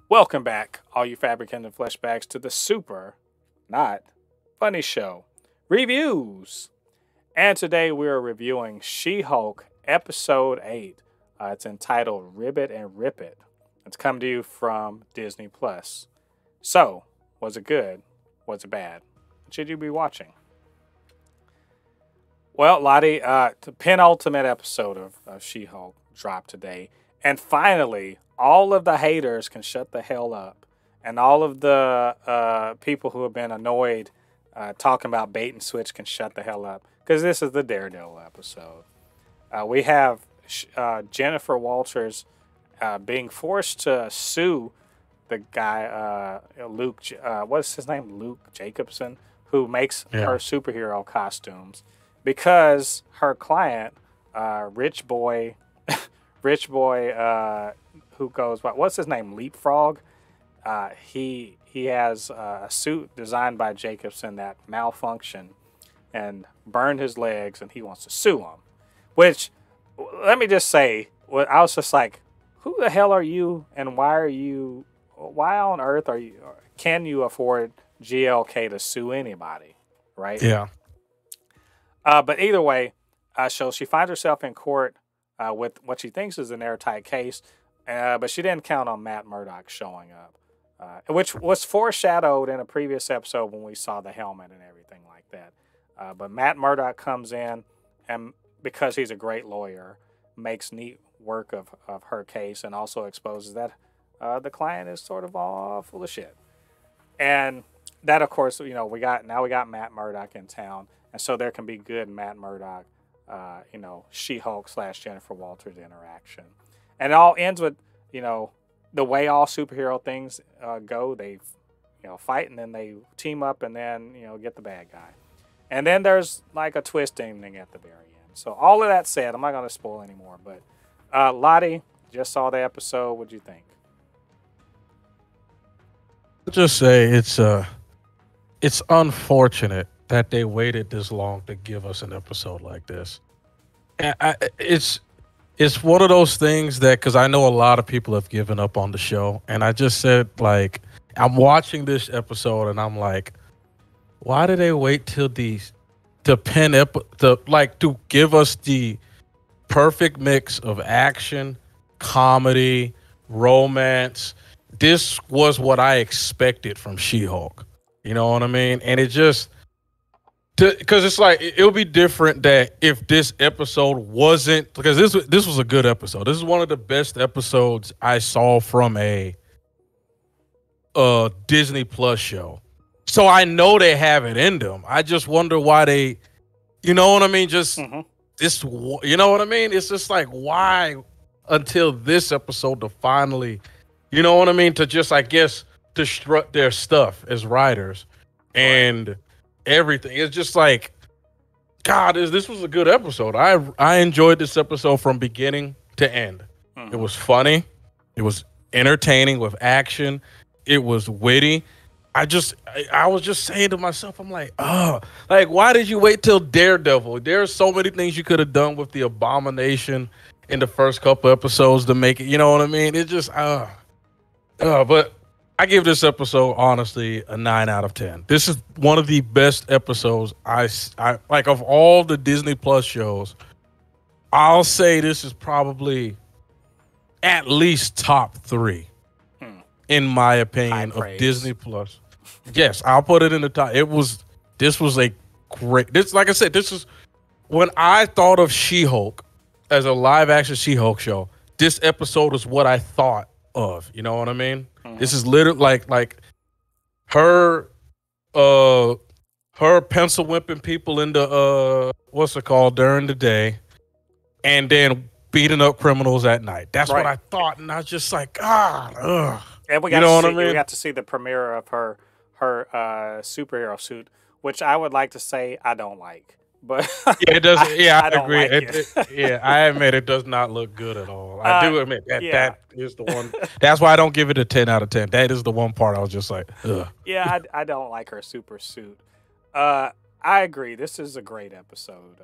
Welcome back, all you Fabricans and Fleshbags, to the super, not funny show, reviews. And today we are reviewing She-Hulk Episode 8. It's entitled Ribbit and Rip It. It's come to you from Disney+. So, was it good? Was it bad? Should you be watching? Well, LADI, the penultimate episode of She-Hulk dropped today. And finally, all of the haters can shut the hell up. And all of the people who have been annoyed talking about bait and switch can shut the hell up. Because this is the Daredevil episode. We have Jennifer Walters being forced to sue the guy, Luke, what's his name? Luke Jacobson, who makes her superhero costumes. Because her client, Rich Boy, who goes, what's his name? Leapfrog. He has a suit designed by Jacobson that malfunctioned and burned his legs, and he wants to sue him. Which, let me just say, I was just like, who the hell are you, and why on earth can you afford GLK to sue anybody, right? Yeah. But either way, so she finds herself in court with what she thinks is an airtight case, but she didn't count on Matt Murdock showing up, which was foreshadowed in a previous episode when we saw the helmet and everything like that. But Matt Murdock comes in, and because he's a great lawyer, makes neat work of her case, and also exposes that the client is sort of all full of shit. And that, of course, we got Matt Murdock in town, and so there can be good Matt Murdock, She-Hulk / Jennifer Walters interaction. And it all ends with, the way all superhero things go. They, fight, and then they team up, and then, get the bad guy. And then there's like a twist ending at the very end. So all of that said, I'm not going to spoil anymore. But LADI, just saw the episode. What'd you think? I'll just say it's unfortunate that they waited this long to give us an episode like this. It's one of those things that, because I know a lot of people have given up on the show, and I just said, like, I'm watching this episode and I'm like, why did they wait till to give us the perfect mix of action, comedy, romance? This was what I expected from She-Hulk. You know what I mean? And it just, because it's like, it would be different that if this episode wasn't, because this was a good episode. This is one of the best episodes I saw from a Disney Plus show. So I know they have it in them. I just wonder why they, you know what I mean? Just this, you know what I mean? It's just like, why until this episode to finally, you know what I mean? To just, I guess, to strut their stuff as writers and everything. It's just like, God, this was a good episode. I enjoyed this episode from beginning to end. It was funny. It was entertaining with action. It was witty. I was just saying to myself, I'm like, why did you wait till Daredevil? There's so many things you could have done with the Abomination in the first couple episodes to make it, you know what I mean? It just, but I give this episode, honestly, a 9 out of 10. This is one of the best episodes I like of all the Disney Plus shows. I'll say this is probably at least top 3, in my opinion, of Disney Plus. Yes, I'll put it in the top. This was a great, like I said, this is when I thought of She-Hulk as a live action She-Hulk show, this episode is what I thought of. You know what I mean? This is literally like her pencil whipping people into what's it called during the day, and then beating up criminals at night. That's what I thought, and I was just like, God. And we got to see the premiere of her superhero suit, which I would like to say I don't like. But yeah, it doesn't. Yeah, I agree. Like I admit it does not look good at all. I do admit that that is the one. That's why I don't give it a 10 out of 10. That is the one part I was just like, ugh. Yeah, I don't like her super suit. I I agree. This is a great episode.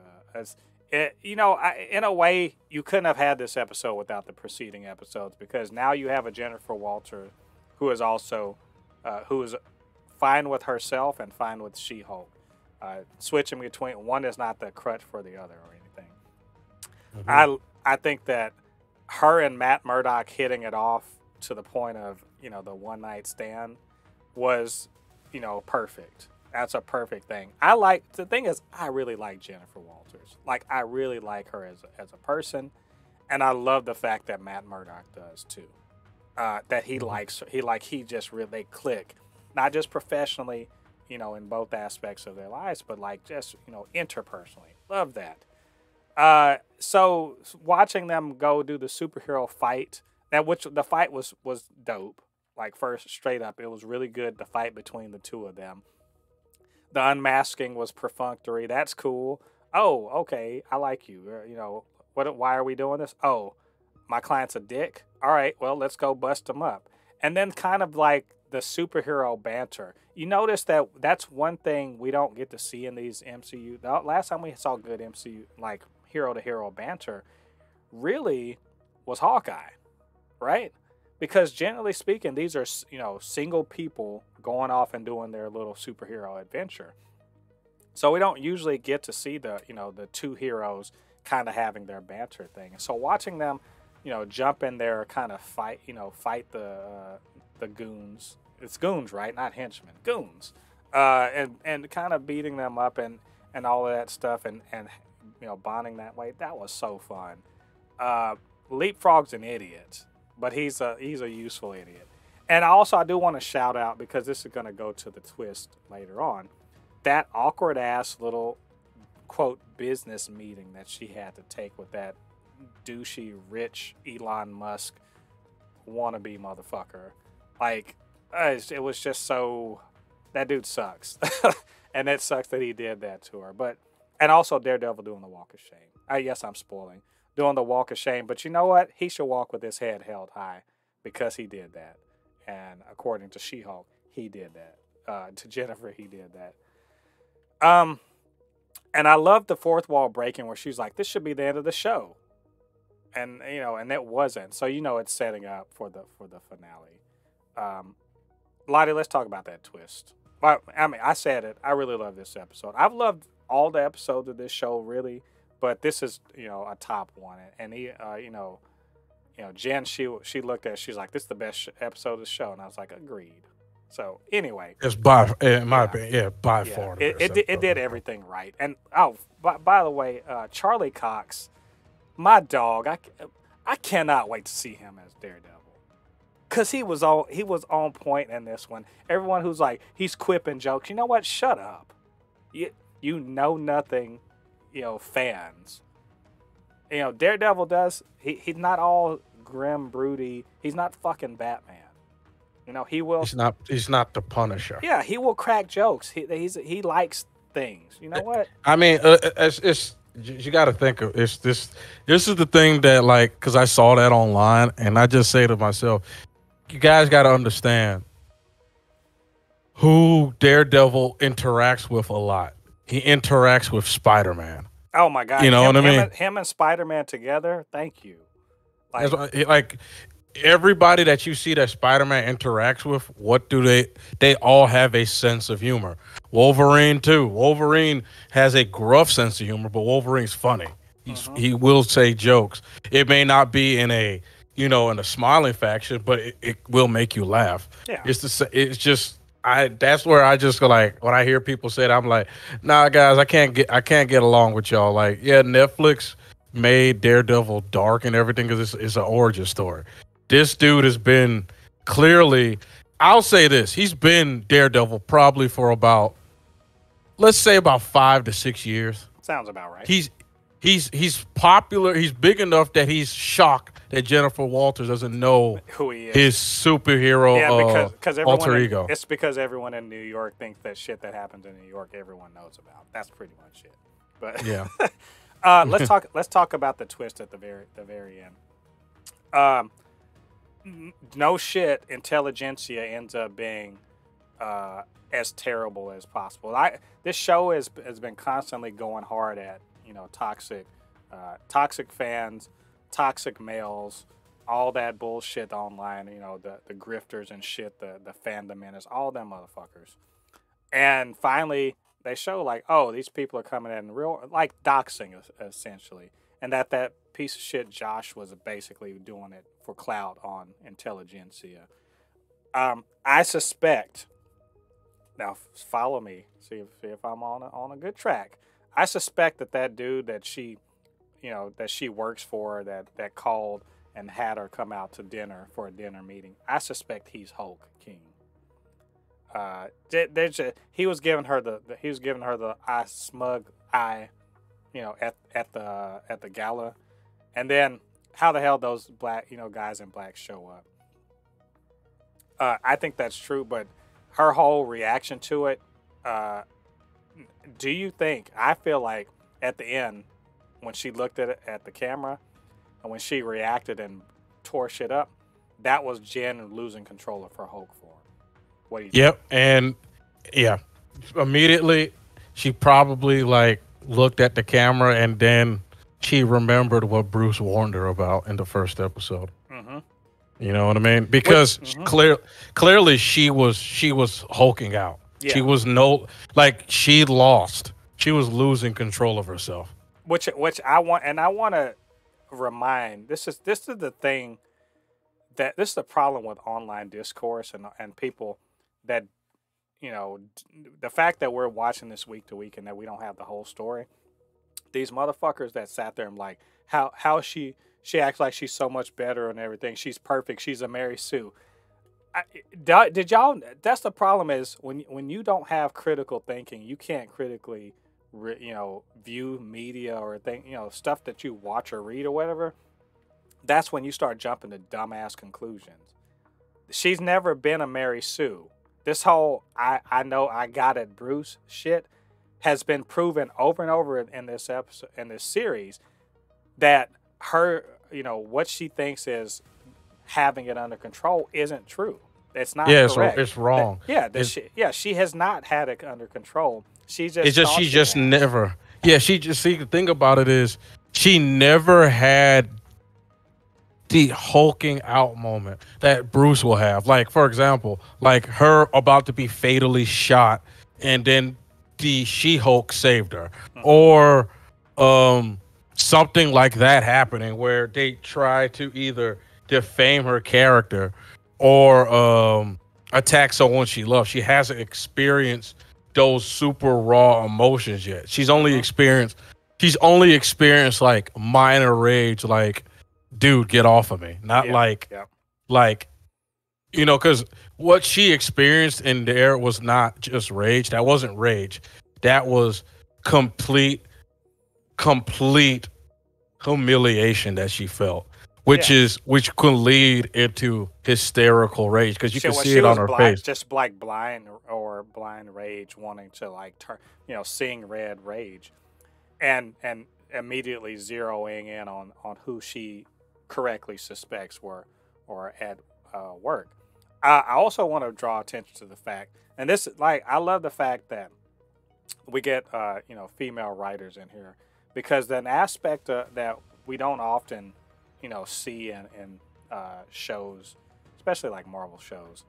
In a way, you couldn't have had this episode without the preceding episodes, because now you have a Jennifer Walters who is also who is fine with herself and fine with She-Hulk. Switching between one is not the crutch for the other or anything. Mm-hmm. I think that her and Matt Murdock hitting it off to the point of, the one night stand was, perfect. That's a perfect thing. The thing is, I really like Jennifer Walters. Like, I really like her as a person. And I love the fact that Matt Murdock does too. That he likes her. He just really, they click. Not just professionally, in both aspects of their lives, but like just, interpersonally. Love that. So watching them go do the superhero fight, the fight was dope. Like, first, straight up, it was really good, the fight between the two of them. The unmasking was perfunctory. That's cool. Oh, okay, I like you. Why are we doing this? Oh, my client's a dick. All right, well, let's go bust him up. And then kind of like the superhero banter. You notice that that's one thing we don't get to see in these MCU. The last time we saw good MCU, like hero-to-hero banter, really was Hawkeye, right? Because generally speaking, these are, single people going off and doing their little superhero adventure. So we don't usually get to see the two heroes kind of having their banter thing. So watching them, jump in there, kind of fight the goons. It's goons, right? Not henchmen. Goons. And kind of beating them up and all of that stuff and bonding that way. That was so fun. Leapfrog's an idiot, but he's a useful idiot. And I do want to shout out, because this is going to go to the twist later on, that awkward ass little quote business meeting that she had to take with that douchey rich Elon Musk wannabe motherfucker. Like, it was just so, that dude sucks. And it sucks that he did that to her. And also Daredevil doing the walk of shame. Yes, I'm spoiling. Doing the walk of shame, but you know what? He should walk with his head held high, because he did that. And according to She-Hulk, he did that. To Jennifer, he did that. And I love the fourth wall breaking, where she's like, this should be the end of the show. And, and it wasn't. So, it's setting up for the finale. LADI, let's talk about that twist. Well, I said it. I really love this episode. I've loved all the episodes of this show, really. But this is, a top one. And he, Jenn, she looked at it, she's like, this is the best episode of the show. And I was like, agreed. So anyway. It's in my opinion, by far. It did everything right. And, by the way, Charlie Cox, my dog, I cannot wait to see him as Daredevil. Because he was on point in this one. Everyone who's like, he's quipping jokes. You know what? Shut up. You know nothing. Fans. Daredevil he's not all grim, broody. He's not fucking Batman. He will. He's not the Punisher. Yeah, he will crack jokes. He likes things. You know what? I mean, it's you got to think of this. This is the thing that, like, because I saw that online, and I just say to myself, you guys got to understand who Daredevil interacts with a lot. He interacts with Spider-Man. Oh my God! You know what I mean? Him and Spider-Man together. Thank you. Like everybody that you see that Spider-Man interacts with, what do they all have a sense of humor. Wolverine too. Wolverine has a gruff sense of humor, but Wolverine's funny. He will say jokes. It may not be in a in a smiling fashion, but it will make you laugh. Yeah. It's just that's where I just go, like, when I hear people say that, I'm like, nah, guys, I can't get along with y'all. Like, yeah, Netflix made Daredevil dark and everything because it's an origin story. This dude has been clearly, I'll say this, he's been Daredevil probably for about, let's say about 5 to 6 years. Sounds about right. He's popular. He's big enough that he's shocked that Jennifer Walters doesn't know who he is, his superhero because alter ego. It's because everyone in New York thinks that shit that happens in New York everyone knows about. That's pretty much it. But yeah, let's talk about the twist at the very end. No shit, Intelligencia ends up being as terrible as possible. This show has been constantly going hard at toxic fans, toxic males, all that bullshit online. The grifters and shit, the fandom menace, all them motherfuckers. And finally, they show like, oh, these people are coming in real, like doxing essentially, and that piece of shit Josh was basically doing it for clout on Intelligencia. I suspect. Now follow me. See if I'm on a good track. I suspect that dude that she works for that called and had her come out to dinner for a dinner meeting. I suspect he's Hulk King. He was giving her the smug eye, at the gala, and then how the hell those black guys in black show up? I think that's true, but her whole reaction to it. Do you think? I feel like at the end, when she looked at the camera, and when she reacted and tore shit up, that was Jenn losing control of her Hulk form. What do you think? Yep, and yeah, immediately she probably like looked at the camera and then she remembered what Bruce warned her about in the first episode. Mm-hmm. You know what I mean? Because clearly she was hulking out. Yeah. She was she lost. She was losing control of herself. Which I want to remind. This is the thing this is the problem with online discourse and people that the fact that we're watching this week to week and that we don't have the whole story. These motherfuckers that sat there and like how she acts like she's so much better and everything. She's perfect. She's a Mary Sue. Did y'all? That's the problem is when you don't have critical thinking, you can't critically, view media or stuff that you watch or read or whatever. That's when you start jumping to dumbass conclusions. She's never been a Mary Sue. This whole I know I got it Bruce shit has been proven over and over in this episode, in this series, that her, what she thinks is having it under control isn't true. It's not correct. It's wrong. She has not had it under control. She just never. Yeah, the thing about it is she never had the hulking out moment that Bruce will have. Like, for example, like her about to be fatally shot and then the She-Hulk saved her. Or something like that happening where they try to either defame her character or attack someone she loves. She hasn't experienced those super raw emotions yet. She's only experienced like minor rage, like, dude, get off of me. Not because what she experienced in there was not just rage. That wasn't rage. That was complete humiliation that she felt, which could lead into hysterical rage because you can see it on her face. Just like blind rage, wanting to like turn, seeing red rage, and immediately zeroing in on who she correctly suspects were at work. I also want to draw attention to the fact, and this, like, I love the fact that we get female writers in here, because an aspect that we don't often see in shows, especially like Marvel shows,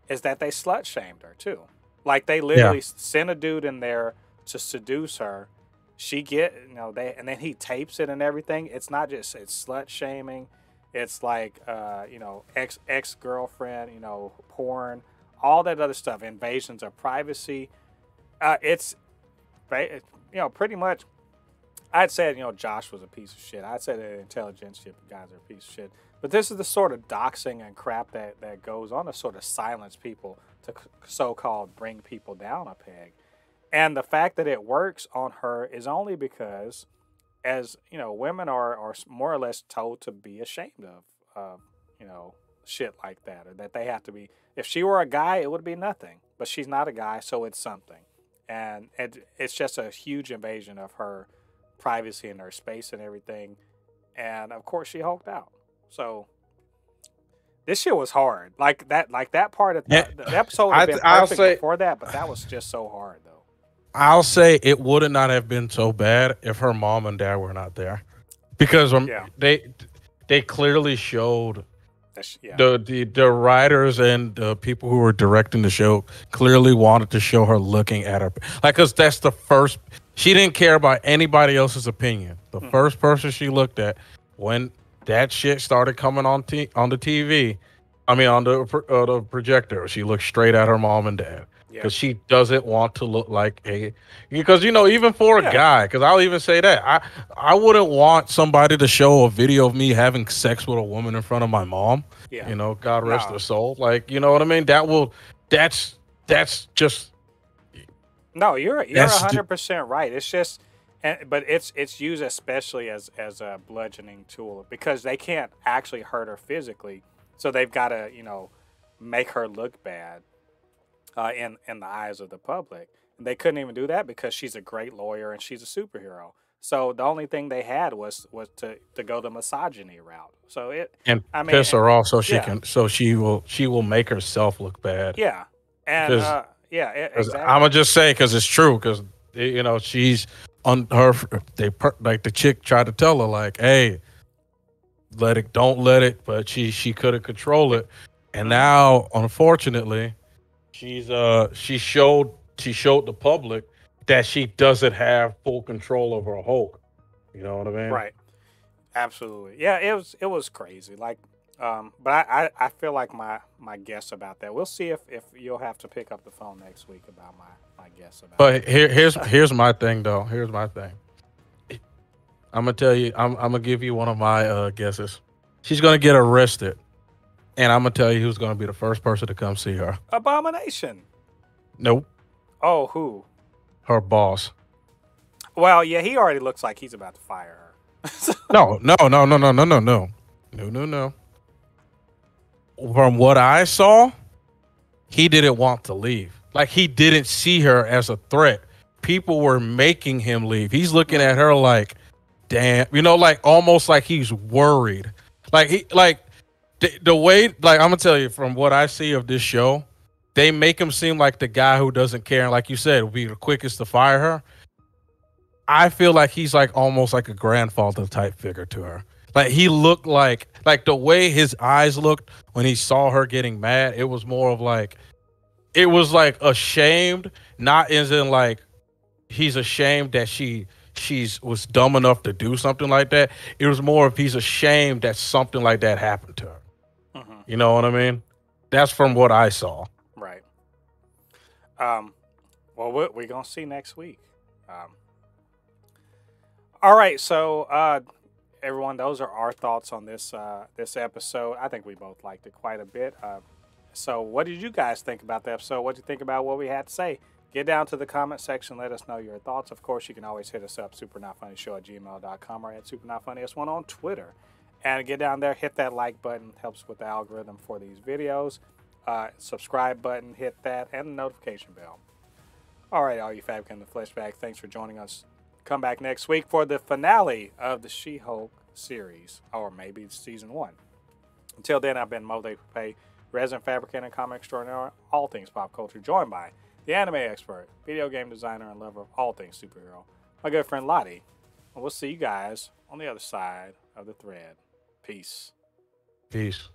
is that they slut shamed her too. Like, they literally sent a dude in there to seduce her. She and then he tapes it and everything. It's not just slut shaming. It's like ex-girlfriend, porn, all that other stuff, invasions of privacy. It's pretty much. I'd say Josh was a piece of shit. I'd say the Intelligencia guys are a piece of shit. But this is the sort of doxing and crap that goes on to sort of silence people, to so-called bring people down a peg. And the fact that it works on her is only because, as women are more or less told to be ashamed of shit like that, or that they have to be. If she were a guy, it would be nothing. But she's not a guy, so it's something. And it's just a huge invasion of her privacy and her space and everything. And of course, she hulked out. So This shit was hard. Like that part of Yeah, the episode would have been I'll perfect say before that, but that was just so hard though. I'll say it would not have been so bad if her mom and dad were not there, because Yeah. they clearly showed Yeah. the writers and the people who were directing the show clearly wanted to show her looking at her, like, because that's the first. She didn't care about anybody else's opinion. The first person she looked at when that shit started coming on the TV, I mean on the projector, she looked straight at her mom and dad, because she doesn't want to look like a, because even for a guy, because I'll even say that I wouldn't want somebody to show a video of me having sex with a woman in front of my mom. God rest her soul. Like, you know what I mean? That's just. No, you're 100% right. It's just, but it's used especially as a bludgeoning tool, because they can't actually hurt her physically, so they've got to make her look bad in the eyes of the public. And they couldn't even do that because she's a great lawyer and she's a superhero. So the only thing they had was to go the misogyny route. So piss her off so she will make herself look bad. Yeah, and exactly. I'm gonna just say, because it's true, because she's on her. Like the chick tried to tell her, like, hey, don't let it, but she couldn't control it, and now unfortunately, she showed the public that she doesn't have full control over Hulk. You know what I mean? Right. Absolutely. Yeah, it was crazy. Like, but I feel like my guess about that. We'll see if you'll have to pick up the phone next week about my guess about. But here's my thing though. Here's my thing. I'm gonna tell you. I'm gonna give you one of my guesses. She's gonna get arrested, and I'm gonna tell you who's gonna be the first person to come see her. Abomination. Nope. Oh, who? Her boss. Well, yeah, he already looks like he's about to fire her. No. From what I saw, he didn't want to leave. Like, he didn't see her as a threat. People were making him leave. He's looking at her like, damn, like almost like he's worried. Like the way, like, I'm gonna tell you from what I see of this show, they make him seem like the guy who doesn't care. And like you said, will be the quickest to fire her. I feel like he's like almost like a grandfather type figure to her. Like, he looked like the way his eyes looked when he saw her getting mad, it was more of like, it was like ashamed, not as in like he's ashamed that she's was dumb enough to do something like that. It was more of he's ashamed that something like that happened to her. Mm-hmm. You know what I mean? That's from what I saw. Right. Well, we're gonna see next week. All right, so everyone, those are our thoughts on this episode. I think we both liked it quite a bit. So what did you guys think about the episode? What did you think about what we had to say? Get down to the comment section. Let us know your thoughts. Of course, you can always hit us up, supernotfunnyshow@gmail.com, or at supernotfunnys1 on Twitter. And get down there, hit that like button. Helps with the algorithm for these videos. Subscribe button, hit that, and the notification bell. All right, all you Fabricans and Fleshbags, thanks for joining us. Come back next week for the finale of the She-Hulk series, or maybe season 1. Until then, I've been Mo De Pape, resident fabricant and comic extraordinaire, all things pop culture, joined by the anime expert, video game designer, and lover of all things superhero, my good friend LADI. And we'll see you guys on the other side of the thread. Peace. Peace.